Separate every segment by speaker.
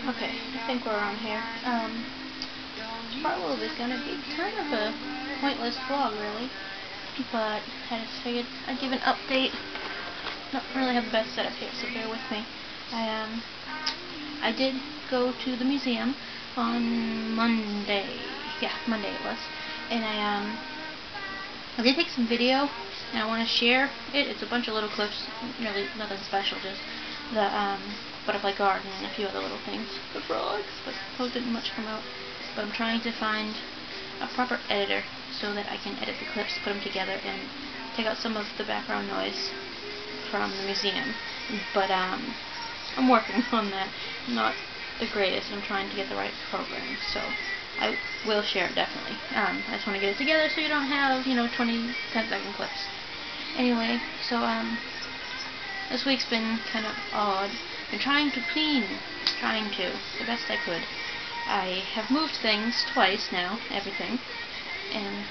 Speaker 1: Okay, I think we're on here. This probably is going to be kind of a pointless vlog, really, but I just figured I'd give an update. Don't really have the best setup here, so bear with me. I did go to the museum on Monday. Yeah, Monday it was, and I did take some video, and I want to share it. It's a bunch of little clips, really nothing special, just the butterfly garden and a few other little things. The frogs, but those didn't much come out. But I'm trying to find a proper editor so that I can edit the clips, put them together, and take out some of the background noise from the museum. But I'm working on that. Not the greatest. I'm trying to get the right program, so I will share it definitely. I just want to get it together so you don't have 20, 10-second clips. Anyway, so this week's been kind of odd. Been trying to clean, the best I could. I have moved things twice now, everything, and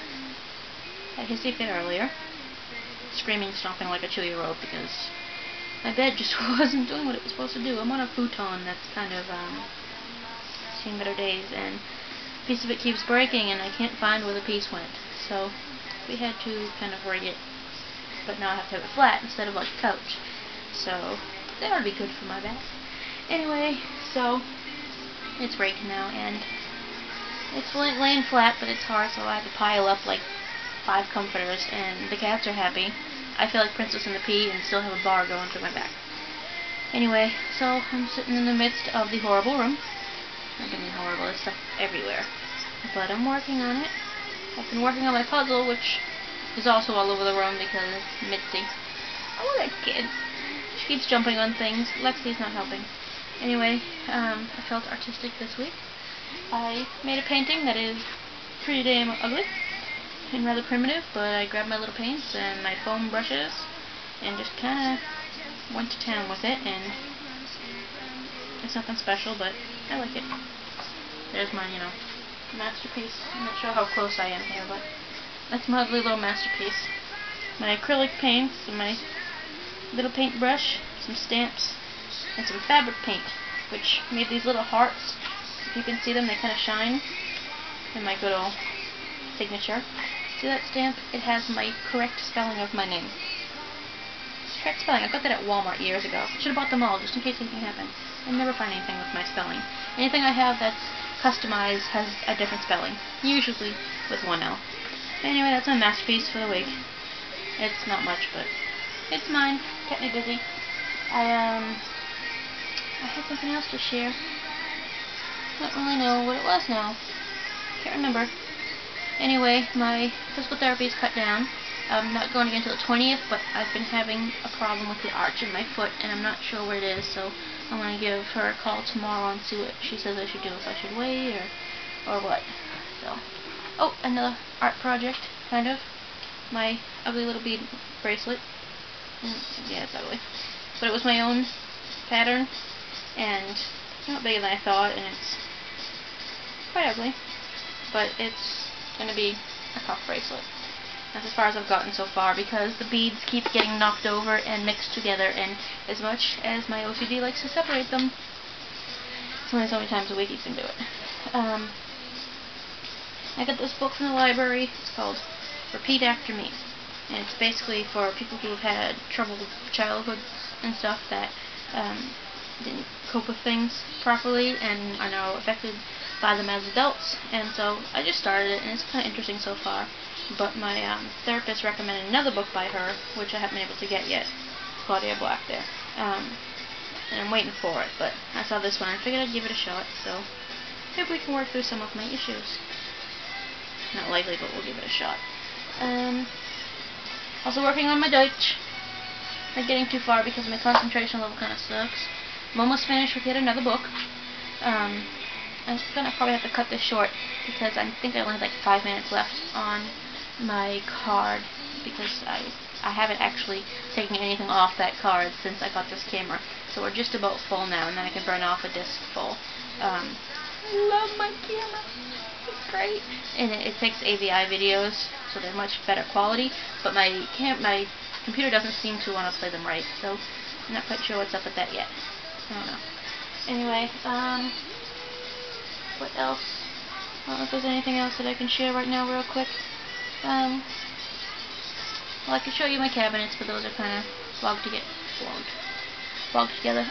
Speaker 1: I had a hissy fit earlier, screaming, stomping like a 2-year-old because my bed just wasn't doing what it was supposed to do. I'm on a futon that's kind of seen better days, and a piece of it keeps breaking, and I can't find where the piece went. So we had to kind of rig it, but now I have to have it flat instead of like a couch. So that would be good for my back. Anyway, so it's breaking now, and it's laying flat, but it's hard, so I have to pile up like 5 comforters, and the cats are happy. I feel like Princess and the Pea and still have a bar going through my back. Anyway, so I'm sitting in the midst of the horrible room. I mean horrible, there's stuff everywhere. But I'm working on it. I've been working on my puzzle, which is also all over the room because Mitzi. Oh, that kid. She keeps jumping on things. Lexi's not helping. Anyway, I felt artistic this week. I made a painting that is pretty damn ugly and rather primitive, but I grabbed my little paints and my foam brushes and just kind of went to town with it, and it's nothing special, but I like it. There's my, masterpiece. I'm not sure how close I am here, but that's my ugly little masterpiece. My acrylic paints and my little paintbrush, some stamps, and some fabric paint, which made these little hearts. If you can see them, they kind of shine. And my good old signature. See that stamp? It has my correct spelling of my name. Correct spelling. I got that at Walmart years ago. Should have bought them all just in case anything happened. I never find anything with my spelling. Anything I have that's customized has a different spelling, usually with 1 L. Anyway, that's my masterpiece for the week. It's not much, but it's mine. Kept me busy. I had something else to share. I don't really know what it was now. Can't remember. Anyway, my physical therapy is cut down. I'm not going again until the 20th, but I've been having a problem with the arch in my foot, and I'm not sure what it is, so I'm going to give her a call tomorrow and see what she says I should do, if I should wait or what. So, oh, another art project, kind of. My ugly little bead bracelet. Yeah, it's ugly. But it was my own pattern, and it's not bigger than I thought, and it's quite ugly. But it's going to be a tough bracelet. That's as far as I've gotten so far, because the beads keep getting knocked over and mixed together, and as much as my OCD likes to separate them, it's only so many times a week you can do it. I got this book from the library. It's called Repeat After Me, and it's basically for people who have had trouble with childhood and stuff that didn't cope with things properly and are now affected by them as adults. And so I just started it, and it's kind of interesting so far. But my therapist recommended another book by her, which I haven't been able to get yet. Claudia Black there. And I'm waiting for it, but I saw this one and I figured I'd give it a shot, so maybe we can work through some of my issues. Not likely, but we'll give it a shot. Also working on my Deutsch. Not getting too far because my concentration level kind of sucks. I'm almost finished with yet another book. I'm gonna probably have to cut this short because I think I only have like 5 minutes left on my card, because I haven't actually taken anything off that card since I got this camera. So we're just about full now, and then I can burn off a disc full. I love my camera. It's great. And it takes AVI videos, so they're much better quality, but my computer doesn't seem to want to play them right, so I'm not quite sure what's up with that yet. I don't know. Anyway, what else? I don't know if there's anything else that I can share right now real quick. Well, I can show you my cabinets, but those are kind of bogged together.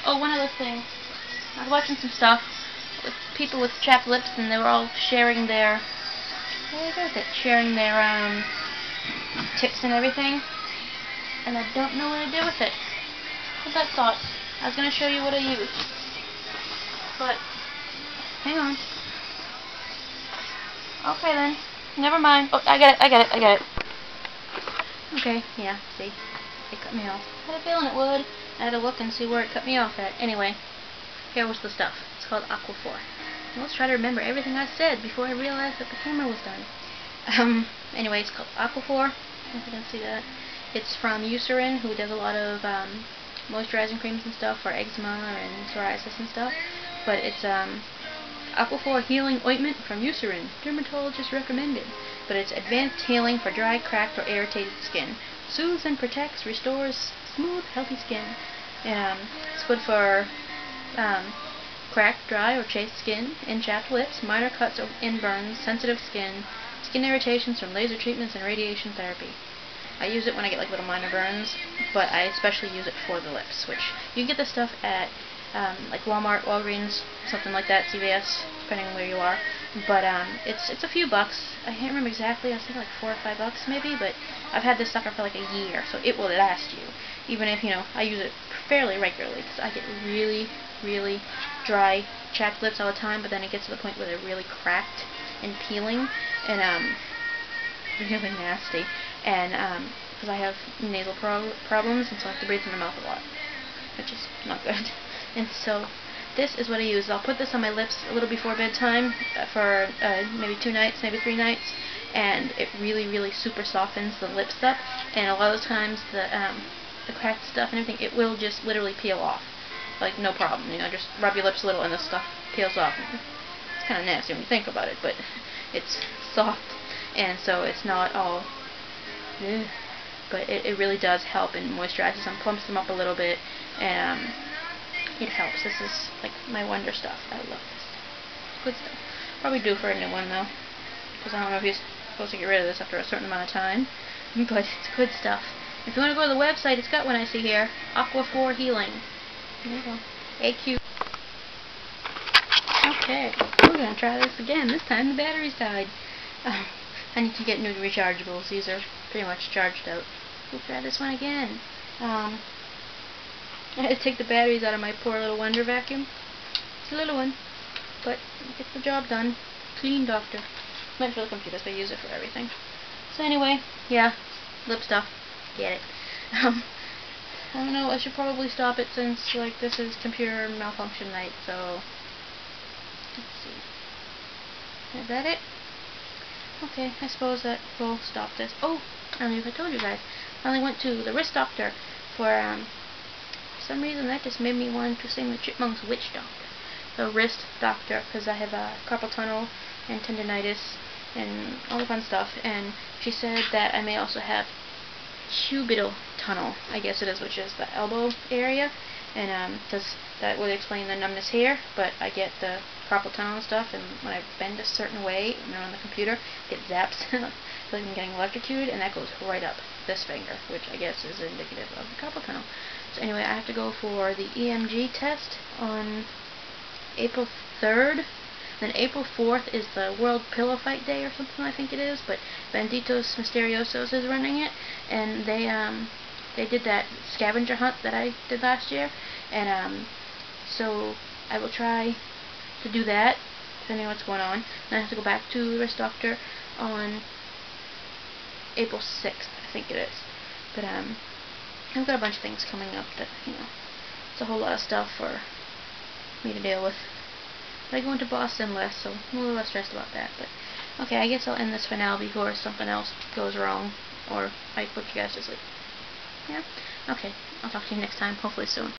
Speaker 1: Oh, one other thing. I was watching some stuff with people with chapped lips, and they were all sharing their tips and everything, and I don't know what to do with it. What's that thought? I was going to show you what I used, but hang on. Okay then, never mind. Oh, I got it. Okay, yeah, see, it cut me off. I had a feeling it would. I had to look and see where it cut me off at. Anyway, here was the stuff. It's called Aquaphor. And let's try to remember everything I said before I realized that the camera was done. Anyway, it's called Aquaphor. I don't know if you can see that. It's from Eucerin, who does a lot of moisturizing creams and stuff for eczema and psoriasis and stuff. But it's Aquaphor Healing Ointment from Eucerin. Dermatologist recommended. But it's advanced healing for dry, cracked, or irritated skin. Soothes and protects, restores smooth, healthy skin. And it's good for cracked, dry, or chaste skin, and chapped lips, minor cuts and burns, sensitive skin, skin irritations from laser treatments and radiation therapy. I use it when I get like little minor burns, but I especially use it for the lips, which you can get this stuff at like Walmart, Walgreens, something like that, CVS, depending on where you are. But it's a few bucks. I can't remember exactly. I was thinking like $4 or $5 maybe. But I've had this sucker for like a year, so it will last you. Even if I use it fairly regularly, because I get really, really dry, chapped lips all the time. But then it gets to the point where they're really cracked and peeling, and really nasty. And because I have nasal problems, and so I have to breathe through my mouth a lot, which is not good. And so this is what I use. I'll put this on my lips a little before bedtime for maybe 2 nights, maybe 3 nights, and it really, really super softens the lips up. And a lot of the times the cracked stuff and everything, it will just literally peel off, like no problem. Just rub your lips a little and the stuff peels off. It's kind of nasty when you think about it, but it's soft, and so it's not all. But it really does help and moisturizes them, plumps them up a little bit, and it helps. This is like my wonder stuff. I love this stuff. It's good stuff. Probably due for a new one though, because I don't know if you're supposed to get rid of this after a certain amount of time, but it's good stuff. If you want to go to the website, it's got one I see here, Aquaphor Healing. There you go. AQ. Okay, we're going to try this again. This time the batteries died. I need to get new rechargeables. These are pretty much charged out. We'll try this one again. I had to take the batteries out of my poor little Wonder vacuum. It's a little one, but it gets the job done. Clean doctor. Not for the computers, but I use it for everything. So anyway, yeah, lip stuff. Get it. I don't know, I should probably stop it since this is computer malfunction night, so let's see. Is that it? Okay, I suppose that will stop this. Oh, I don't know if I told you guys. I only went to the wrist doctor for some reason that just made me want to sing the Chipmunks Witch Doctor. The wrist doctor, because I have carpal tunnel and tendonitis and all the fun stuff, and she said that I may also have cubital tunnel, I guess it is, which is the elbow area, and because that would explain the numbness here, but I get the carpal tunnel and stuff, and when I bend a certain way when I'm on the computer, it zaps, so I'm getting electrocuted, and that goes right up this finger, which I guess is indicative of the carpal tunnel. So anyway, I have to go for the EMG test on April 3rd. Then April 4th is the World Pillow Fight Day or something, I think it is, but Benditos Misteriosos is running it, and they did that scavenger hunt that I did last year, and so I will try to do that, depending on what's going on. Then I have to go back to the wrist doctor on April 6th, I think it is. But I've got a bunch of things coming up that, it's a whole lot of stuff for me to deal with. But I go into Boston less, so I'm a little less stressed about that. But okay, I guess I'll end this for now before something else goes wrong, or I put you guys to sleep. Yeah? Okay, I'll talk to you next time, hopefully soon.